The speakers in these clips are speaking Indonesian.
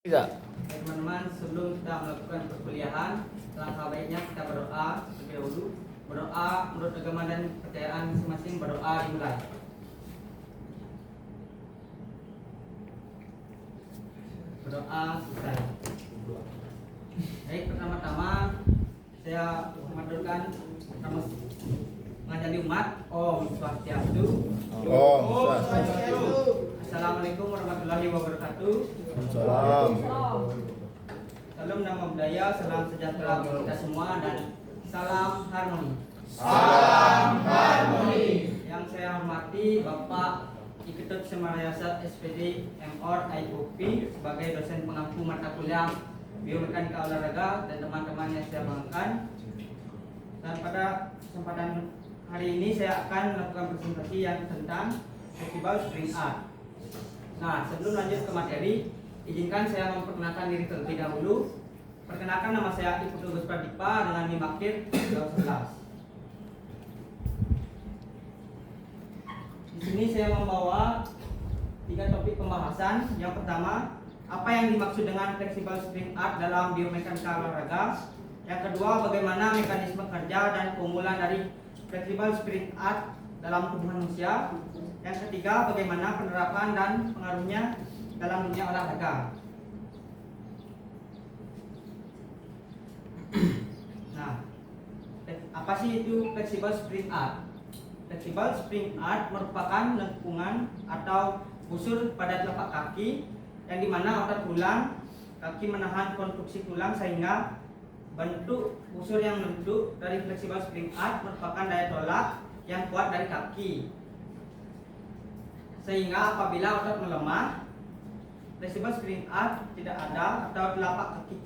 Tidak. Teman-teman, sebelum kita melakukan perkuliahan, langkah baiknya kita berdoa terlebih dahulu. Berdoa menurut agama dan kepercayaan masing-masing. Berdoa dimulai. Berdoa selesai. Baik, pertama-tama saya memadurkan mengajari umat. Om Swastiastu. Om Swastiastu. Assalamualaikum warahmatullahi wabarakatuh. Salam. Salam nama budaya, salam sejahtera bagi kita semua dan salam harmoni. Salam harmoni. Yang saya hormati Bapak Iketut Semarayasa SPD MOr IOP sebagai dosen pengampu mata kuliah Biomekanika Olahraga dan teman-teman yang saya banggakan. Dan pada kesempatan hari ini saya akan melakukan presentasi yang tentang Festival Spring Art. Nah, sebelum lanjut ke materi, izinkan saya memperkenalkan diri terlebih dahulu. Perkenalkan, nama saya Ibu Tugas Pradipa dengan NIM akhir 11. Di sini saya membawa 3 topik pembahasan. Yang pertama, apa yang dimaksud dengan flexible spring art dalam biomekanika olahraga. Yang kedua, bagaimana mekanisme kerja dan keunggulan dari flexible spring art dalam tubuh manusia. Yang ketiga, bagaimana penerapan dan pengaruhnya dalam dunia olahraga. Nah, apa sih itu flexible spring art? Flexible spring art merupakan lengkungan atau busur pada telapak kaki yang dimana otot tulang kaki menahan konstruksi tulang sehingga bentuk busur yang membentuk dari flexible spring art merupakan daya tolak yang kuat dari kaki. Sehingga apabila otot melemah, flexible spring art tidak ada atau telapak kaki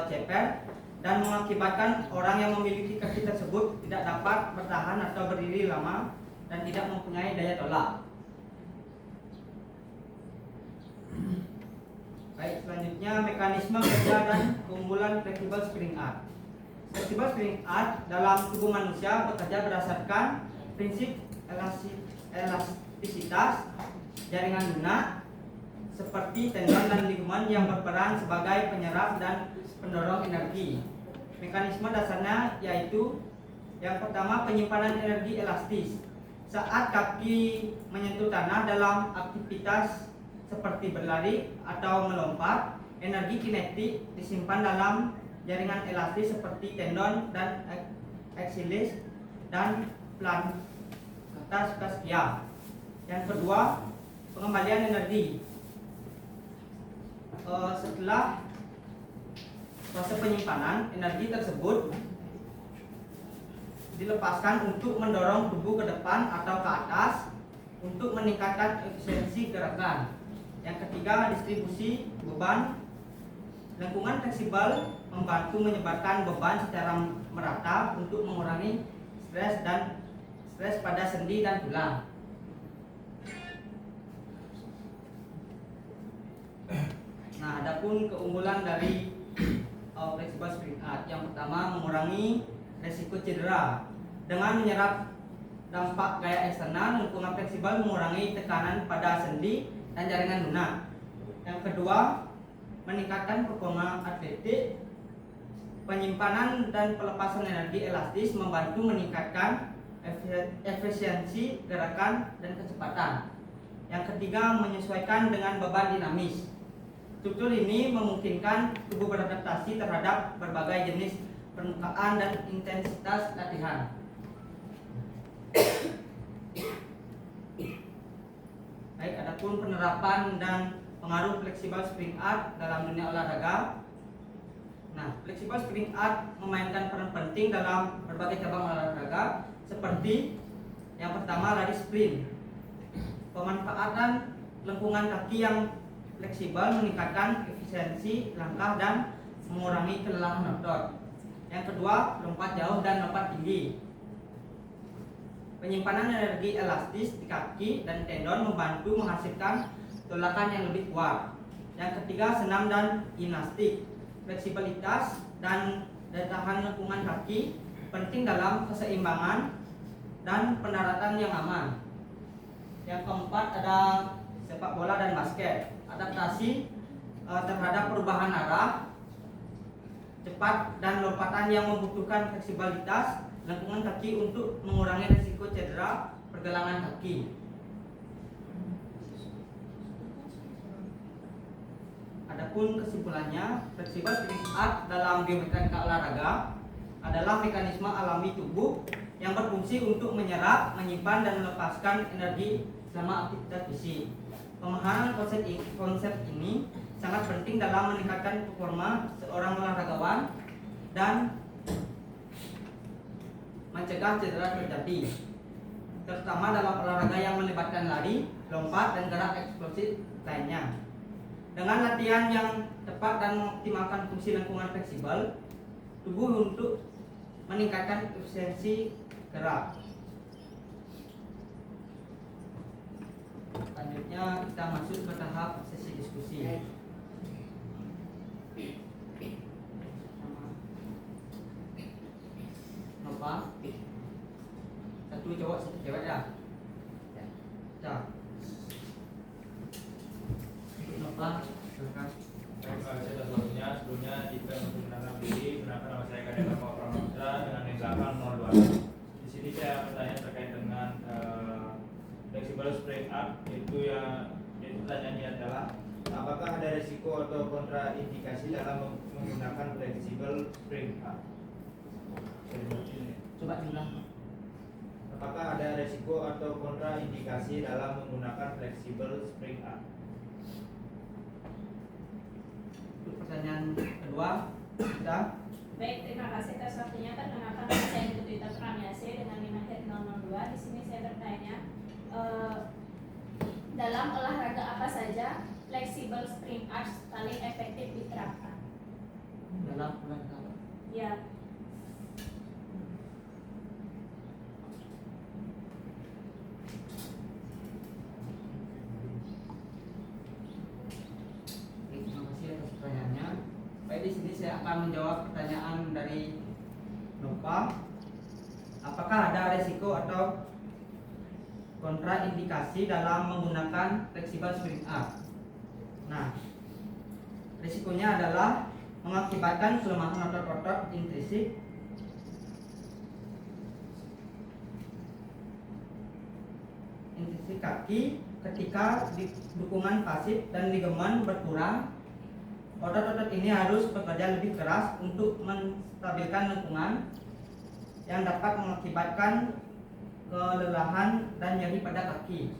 ceper dan mengakibatkan orang yang memiliki kaki tersebut tidak dapat bertahan atau berdiri lama dan tidak mempunyai daya tolak. Baik, selanjutnya mekanisme kerja dan keunggulan flexible spring art. Flexible spring art dalam tubuh manusia bekerja berdasarkan prinsip elastisitas jaringan lunak seperti tendon dan ligamen yang berperan sebagai penyerap dan pendorong energi. Mekanisme dasarnya yaitu yang pertama, penyimpanan energi elastis. Saat kaki menyentuh tanah dalam aktivitas seperti berlari atau melompat, energi kinetik disimpan dalam jaringan elastis seperti tendon dan axilis dan plantar fascia. Yang kedua, pengembalian energi. Setelah fase penyimpanan, energi tersebut dilepaskan untuk mendorong tubuh ke depan atau ke atas untuk meningkatkan efisiensi gerakan. Yang ketiga, distribusi beban. Lengkungan fleksibel membantu menyebarkan beban secara merata untuk mengurangi stres pada sendi dan tulang. Nah, adapun keunggulan dari flexible spring art, yang pertama, mengurangi resiko cedera. Dengan menyerap dampak gaya eksternal, lengkungan fleksibel mengurangi tekanan pada sendi dan jaringan lunak. Yang kedua, meningkatkan performa atletik. Penyimpanan dan pelepasan energi elastis membantu meningkatkan efisiensi gerakan dan kecepatan. Yang ketiga, menyesuaikan dengan beban dinamis. Struktur ini memungkinkan tubuh beradaptasi terhadap berbagai jenis permukaan dan intensitas latihan. Baik, adapun penerapan dan pengaruh flexible spring art dalam dunia olahraga. Nah, flexible spring art memainkan peran penting dalam berbagai cabang olahraga seperti yang pertama, lari sprint. Pemanfaatan lengkungan kaki yang fleksibel meningkatkan efisiensi langkah dan mengurangi kelelahan otot. Yang kedua, lompat jauh dan lompat tinggi. Penyimpanan energi elastis di kaki dan tendon membantu menghasilkan tolakan yang lebih kuat. Yang ketiga, senam dan gimnastik. Fleksibilitas dan daya tahan lengkungan kaki penting dalam keseimbangan dan pendaratan yang aman. Yang keempat, ada sepak bola dan basket. Adaptasi terhadap perubahan arah cepat dan lompatan yang membutuhkan fleksibilitas lengkungan kaki untuk mengurangi risiko cedera pergelangan kaki. Adapun kesimpulannya, fleksibel spring art dalam biomekanika olahraga adalah mekanisme alami tubuh yang berfungsi untuk menyerap, menyimpan, dan melepaskan energi selama aktivitas fisik. Pemahaman konsep ini sangat penting dalam meningkatkan performa seorang olahragawan dan mencegah cedera terjadi, terutama dalam olahraga yang melibatkan lari, lompat, dan gerak eksplosif lainnya. Dengan latihan yang tepat dan mengoptimalkan fungsi lengkungan fleksibel tubuh untuk meningkatkan efisiensi gerak. Selanjutnya kita masuk ke tahap sesi diskusi. Nova, satu cowok satu cewek ya. Ya. Nova, silakan. Baik, saya atas waktunya. Sebelumnya jika untuk mengenalkan diri, perkenalkan nama saya Kadek Bapak Pramodra dengan NIM 802. Di sini saya bertanya terkait dengan flexible spring art, yaitu pertanyaannya adalah apakah ada risiko atau kontraindikasi dalam menggunakan flexible spring art? Coba diulang. Apakah ada risiko atau kontraindikasi dalam menggunakan flexible spring art? Untuk pertanyaan kedua, kita Baik, terima kasih atas waktunya. Perkenalkan nama saya Putri Pramiase dengan NIM 002. Di sini saya bertanya, dalam olahraga apa saja flexible spring art paling efektif diterapkan? dalam olahraga. Ya, Terima kasih atas pertanyaannya. Baik, di sini saya akan menjawab pertanyaan dari Nova. Apakah ada risiko atau kontraindikasi dalam menggunakan flexible spring art? Nah, risikonya adalah mengakibatkan kelemahan otot-otot intrinsik, kaki ketika dukungan pasif dan ligamen berkurang. Otot-otot ini harus bekerja lebih keras untuk menstabilkan lengkungan yang dapat mengakibatkan kelelahan dan nyeri pada kaki.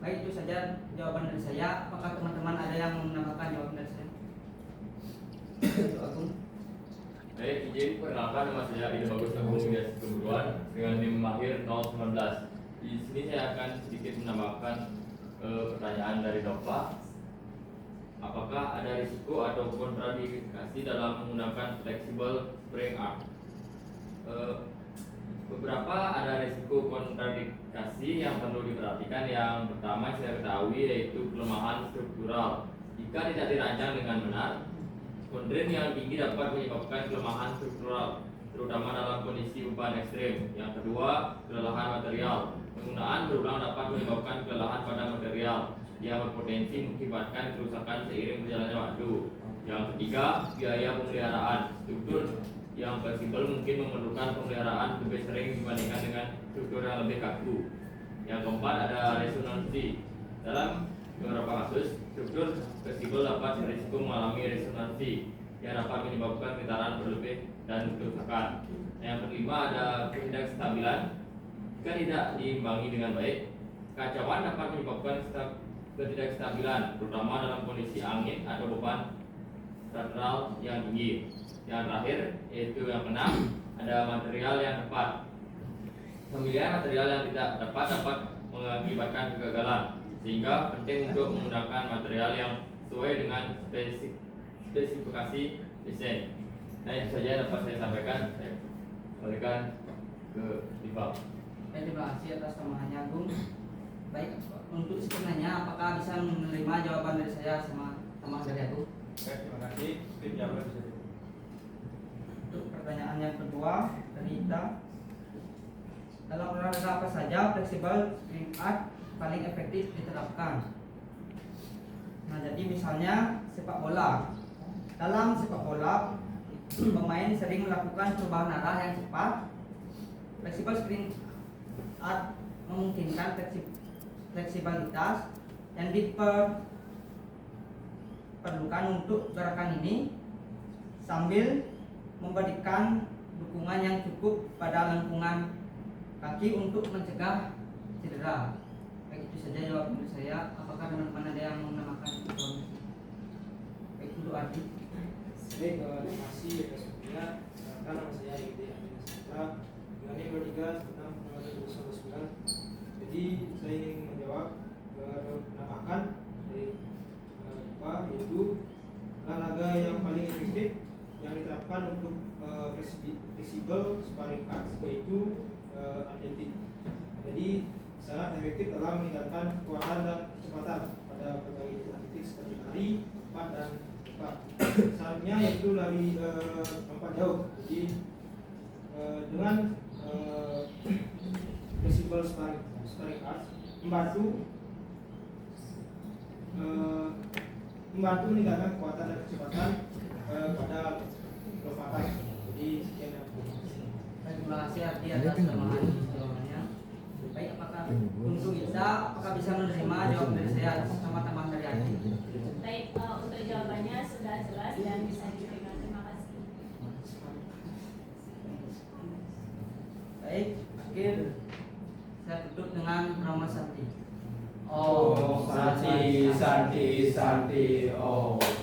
Baik, itu saja jawaban dari saya. Apakah teman-teman ada yang menambahkan jawaban dari saya? Untuk Agung. Baik, izin perkenalkan nama saya Ida Bagus Agung Widias Keburuan dengan NIM Mahir 019. Di sini saya akan sedikit menambahkan pertanyaan dari Nova. Apakah ada risiko atau kontraindikasi dalam menggunakan flexible spring art? Beberapa ada risiko kontraindikasi yang perlu diperhatikan. Yang pertama saya ketahui yaitu kelemahan struktural. Jika tidak dirancang dengan benar, kondren yang tinggi dapat menyebabkan kelemahan struktural, terutama dalam kondisi beban ekstrim. Yang kedua, kelelahan material. Penggunaan berulang dapat menyebabkan kelelahan pada material yang berpotensi mengakibatkan kerusakan seiring berjalannya waktu. Yang ketiga, biaya pemeliharaan. Struktur yang fleksibel mungkin memerlukan pemeliharaan lebih sering dibandingkan dengan struktur yang lebih kaku. Yang keempat, ada resonansi. Dalam beberapa kasus, struktur fleksibel dapat berisiko mengalami resonansi yang dapat menyebabkan getaran berlebih dan kerusakan. Yang kelima, ada ketidakstabilan. Jika tidak diimbangi dengan baik, kacauan dapat menyebabkan ketidakstabilan, terutama dalam kondisi angin atau beban lateral yang tinggi. Yang terakhir, yaitu yang keenam, ada material yang tepat. Pemilihan material yang tidak tepat dapat mengakibatkan kegagalan, sehingga penting untuk menggunakan material yang sesuai dengan spesifikasi desain. Nah, itu saja dapat saya sampaikan. Saya kembalikan ke Diva. Baik, terima kasih atas tambahannya Agung. Baik, untuk sebenarnya apakah bisa menerima jawaban dari saya sama tambahan dari Agung? Baik, terima kasih. Mungkin jawaban bisa diberikan. Untuk pertanyaan yang kedua dari Ita, dalam olahraga apa saja flexible spring art paling efektif diterapkan? Nah, jadi misalnya sepak bola. Dalam sepak bola, pemain sering melakukan perubahan arah yang cepat. Flexible sprint art memungkinkan fleksibilitas yang diperlukan untuk gerakan ini sambil memberikan dukungan yang cukup pada lengkungan kaki untuk mencegah cedera. Baik, itu saja jawaban dari saya. Apakah teman-teman ada yang menambahkan informasi? Baik, untuk Adi. Baik, terima kasih atas waktunya. Nama saya Edi Aminah Sitra. Dengan yang bertiga tentang pengelolaan 2019. Jadi saya ingin menjawab menambahkan dari Pak, yaitu olahraga yang paling efektif yang diterapkan untuk fleksibel sparring arts, yaitu atletik. Jadi sangat efektif dalam meningkatkan kekuatan dan kecepatan pada berbagai atletik seperti lari, cepat dan cepat. Saatnya yaitu lari lompat jauh. Jadi dengan fleksibel sparring arts membantu meningkatkan kekuatan dan kecepatan pada lompatan. Jadi sekian yang Baik, terima kasih Adi atas tambahan jawabannya. Baik, apakah untuk Isa, apakah bisa menerima jawaban dari saya atas tambahan dari Adi? Baik, untuk jawabannya sudah jelas dan bisa diterima. Terima kasih. Baik, akhir saya tutup dengan Brahma Santi. Om Santi Santi Santi Om.